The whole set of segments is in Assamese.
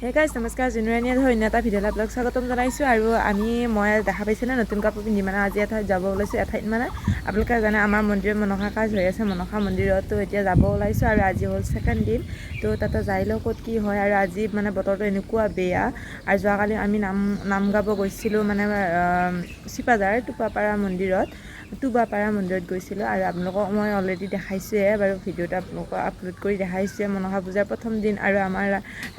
Hey guys, নমস্কাৰ জুনুৰানীয়া ধন্য এটা ভিডিঅ'লৈ আপোনালোক স্বাগতম জনাইছোঁ আৰু মই দেখা পাইছেনে নতুন কাপোৰ পিন্ধি মানে আজি এঠাইত যাব ওলাইছোঁ এঠাইত মানে আপোনালোকে জানে আমাৰ মন্দিৰত মনসা কাজ হৈ আছে মনসা মন্দিৰত তো এতিয়া যাব ওলাইছোঁ আৰু আজি হ'ল ছেকেণ্ড দিন তো তাতে যাই লওঁ ক'ত কি হয় আৰু আজি মানে বতৰটো এনেকুৱা বেয়া আৰু যোৱাকালি আমি নাম গাব গৈছিলোঁ মানে চিপাঝাৰ টুপাপাৰা মন্দিৰত গৈছিলোঁ আৰু আপোনালোকক মই অলৰেডি দেখাইছোঁৱে বাৰু ভিডিঅ'টো আপোনালোকক আপলোড কৰি দেখাইছোঁৱে মনসা পূজাৰ প্ৰথম দিন আৰু আমাৰ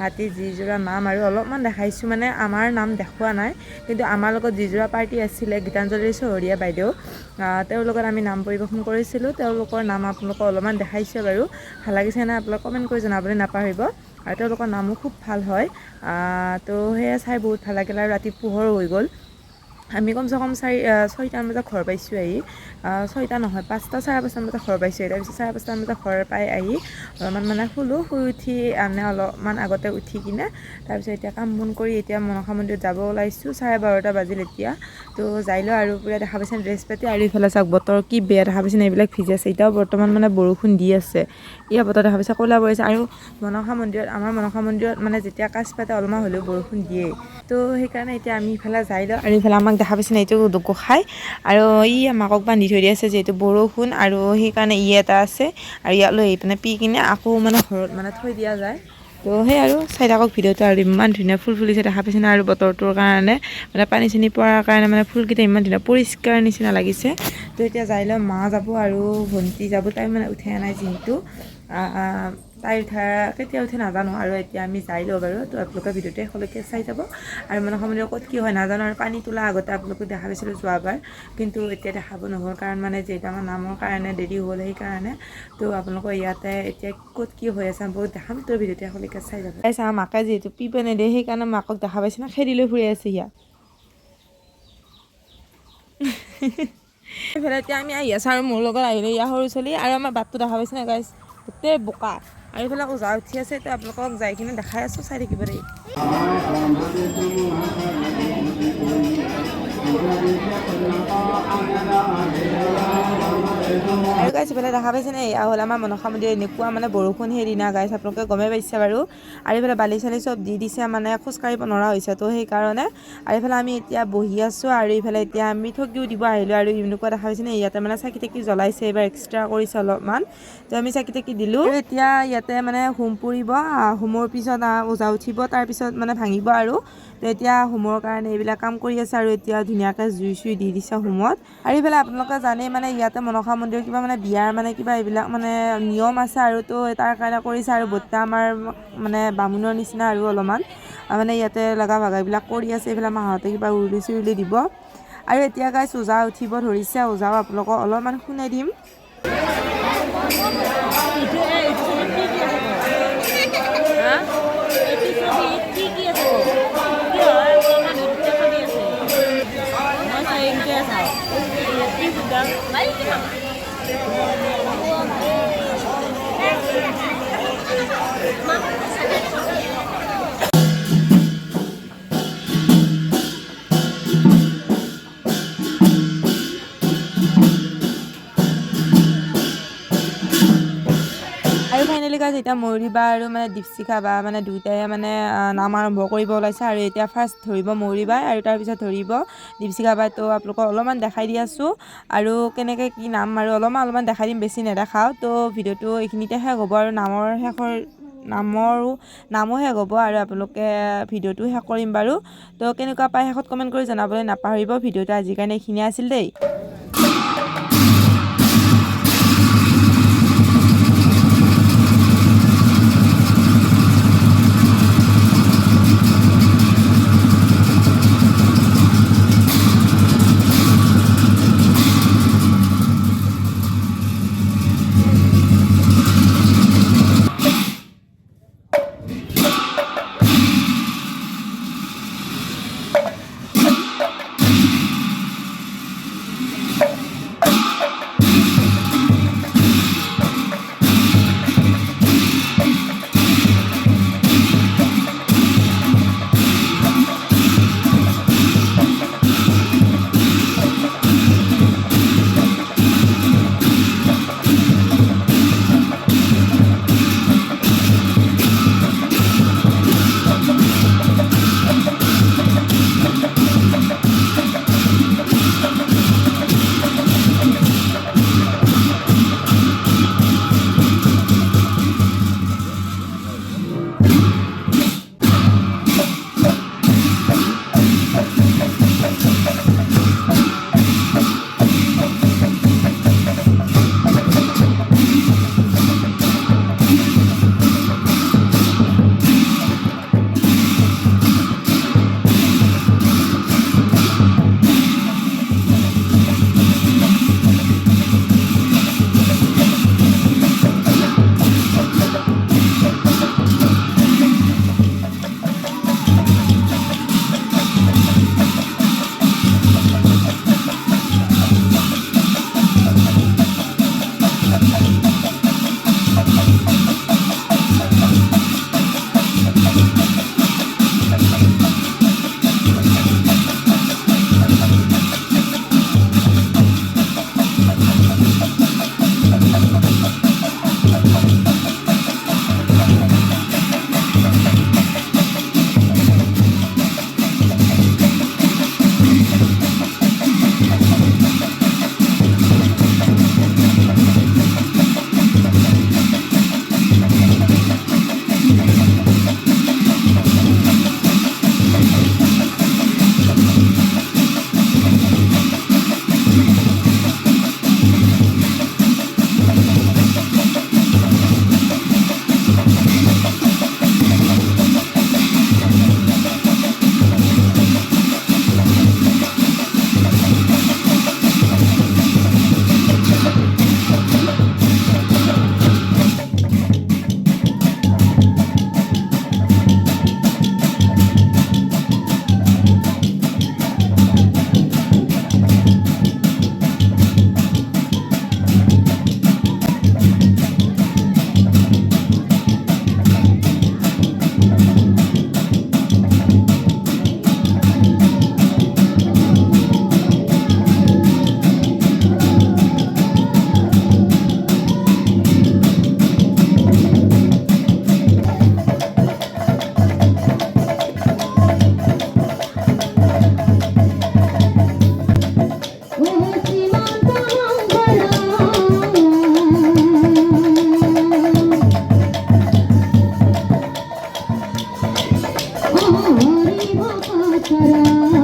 ৰাতি যিযোৰা নাম আৰু অলপমান দেখাইছোঁ মানে আমাৰ নাম দেখুওৱা নাই কিন্তু আমাৰ লগত যিযোৰা পাৰ্টি আছিলে গীতাঞ্জলিৰ চহৰীয়া বাইদেউ তেওঁলোকৰ আমি নাম পৰিৱেশন কৰিছিলোঁ তেওঁলোকৰ নাম আপোনালোকক অলপমান দেখাইছোঁ বাৰু ভাল লাগিছে নাই আপোনালোক কমেণ্ট কৰি জনাবলৈ নাপাহৰিব আৰু তেওঁলোকৰ নামো খুব ভাল হয় তো সেয়া চাই বহুত ভাল লাগিল আৰু ৰাতি পোহৰ হৈ গ'ল আমি কমচে কম 6টামান বজাত ঘৰ পাইছোঁ আহি 6টা নহয় 5টা 5:30 বজাত ঘৰ পাইছোঁ তাৰপিছত 5:30 বজাত ঘৰ পাই আহি অলপমান মানে শুই উঠি অলপমান আগতে উঠি কিনে তাৰপিছত এতিয়া কাম বন কৰি এতিয়া মনসা মন্দিৰত যাব ওলাইছোঁ 12:30 বাজিল এতিয়া তো যাই লওঁ আৰু পুৰা দেখা পাইছেনে ড্ৰেছ পাতি আৰু ইফালে চাওক বতৰ কি বেয়া দেখা পাইছেনে এইবিলাক ভিজি আছে এতিয়াও বৰ্তমান মানে বৰষুণ দি আছে এয়া বতৰ দেখা পাইছে ক'লা পৰিছে আৰু আমাৰ মনসা মন্দিৰত মানে যেতিয়া কাজ পাতে অলপমান হ'লেও বৰষুণ দিয়ে তো সেইকাৰণে এতিয়া আমি ইফালে যাই লওঁ আৰু ইফালে আমাক দেখা পাইছেনে এইটো গোসাঁই আৰু মাকক বান্ধি থৈ দি আছে যিহেতু বৰষুণ আৰু সেইকাৰণে এটা আছে আৰু ইয়ালৈ আহি পিনে পি কিনে আকৌ মানে ঘৰত মানে থৈ দিয়া যায় তো সেই আৰু চাই থাকক ভিডিঅ'টো আৰু ইমান ধুনীয়া ফুল ফুলিছে দেখা পাইছেনে আৰু বতৰটোৰ কাৰণে মানে পানী চানী পৰাৰ কাৰণে মানে ফুলকেইটা ইমান ধুনীয়া পৰিষ্কাৰ নিচিনা লাগিছে তো এতিয়া যাই লৈ মা যাব আৰু ভণ্টি যাব তাই মানে উঠা নাই যিহেতু তাই কেতিয়া উঠে নাজানো আৰু এতিয়া আমি যাই লওঁ বাৰু তো আপোনালোকে ভিডিঅ'টো শেষলৈকে চাই যাব আৰু মনসা মন্দিৰত ক'ত কি হয় নাজানো আৰু পানী তোলা আগতে আপোনালোকে দেখা পাইছিলোঁ যোৱাবাৰ কিন্তু এতিয়া দেখাব নহ'ল কাৰণ মানে যিহেতু আমাৰ নামৰ কাৰণে দেৰি হ'ল সেইকাৰণে তো আপোনালোকৰ ইয়াতে এতিয়া ক'ত কি হৈ আছে বহুত দেখাম তো ভিডিঅ'টো শেষলৈকে চাই যাব আমাৰ মাকে যিহেতু পিপে নেদিয়ে সেইকাৰণে মাকক দেখা পাইছে না খেদি লৈ ফুৰি আছে ইয়াত এইফালে এতিয়া আমি আহি আছোঁ আৰু মোৰ লগত আহিলে ইয়াৰ সৰু ছোৱালী আৰু আমাৰ বাটটো দেখা পাইছে না গাইছ গোটেই বোকা আৰু এইফালে আকৌ যা উঠি আছে তো আপোনালোকক যাই কিনে দেখাই আছোঁ চাই থাকিব দেই আৰু গাইছ এইফালে দেখা পাইছেনে এয়া হ'ল আমাৰ মনসা মন্দিৰ এনেকুৱা মানে বৰষুণ সেইদিনা গাইছ আপোনালোকে গমেই পাইছে বাৰু আৰু এইফালে বালি চালি চব দি দিছে মানে খোজকাঢ়িব নোৱাৰা হৈছে তো সেইকাৰণে আৰু এইফালে আমি এতিয়া বহি আছোঁ আৰু এইফালে এতিয়া আমি ঠগিও দিব আহিলোঁ আৰু এনেকুৱা দেখা পাইছেনে ইয়াতে মানে চাকি তাকি জ্বলাইছে এইবাৰ এক্সট্ৰা কৰিছে অলপমান তো আমি চাকি তাকি দিলোঁ আৰু এতিয়া ইয়াতে মানে হোম পুৰিব হোমৰ পিছত ওজা উঠিব তাৰপিছত মানে ভাঙিব আৰু তো এতিয়া হোমৰ কাৰণে এইবিলাক কাম কৰি আছে আৰু এতিয়া ধুনীয়াকৈ জুই চুই দি দিছে হোমত আৰু এইফালে আপোনালোকে জানেই মানে ইয়াতে মনসা মন্দিৰ কিবা মানে বিয়াৰ মানে কিবা এইবিলাক মানে নিয়ম আছে আৰু তো তাৰ কাৰণে কৰিছে আৰু বৰ্তা আমাৰ মানে বামুণৰ নিচিনা আৰু অলপমান মানে ইয়াতে লগা ভাগাবিলাক কৰি আছে এইফালে মাহঁতে কিবা উৰুলি চুৰুলি দিব আৰু এতিয়া গাইছ ওজা উঠিব ধৰিছে ওজাও আপোনালোকক অলপমান শুনাই দিম আৰু ফাইনেলি গাইজ এতিয়া ময়ূৰী বা আৰু মানে দীপশিখা বা মানে দুয়োটাই মানে নাম আৰম্ভ কৰিব ওলাইছে আৰু এতিয়া ফাৰ্ষ্ট ধৰিব ময়ূৰী বাই আৰু তাৰপিছত ধৰিব দীপশিখা বাই তো আপোনালোকক অলপমান দেখাই দি আছোঁ আৰু কেনেকৈ কি নাম আৰু অলপমান দেখাই দিম বেছি নেদেখাওঁ তো ভিডিঅ'টো এইখিনিতে শেষ হ'ব আৰু নামো শেষ হ'ব আৰু আপোনালোকে ভিডিঅ'টো শেষ কৰিম বাৰু তো কেনেকুৱা পাই শেষত কমেণ্ট কৰি জনাবলৈ নাপাহৰিব ভিডিঅ'টো আজিৰ কাৰণে এইখিনিয়ে আছিল দেই करा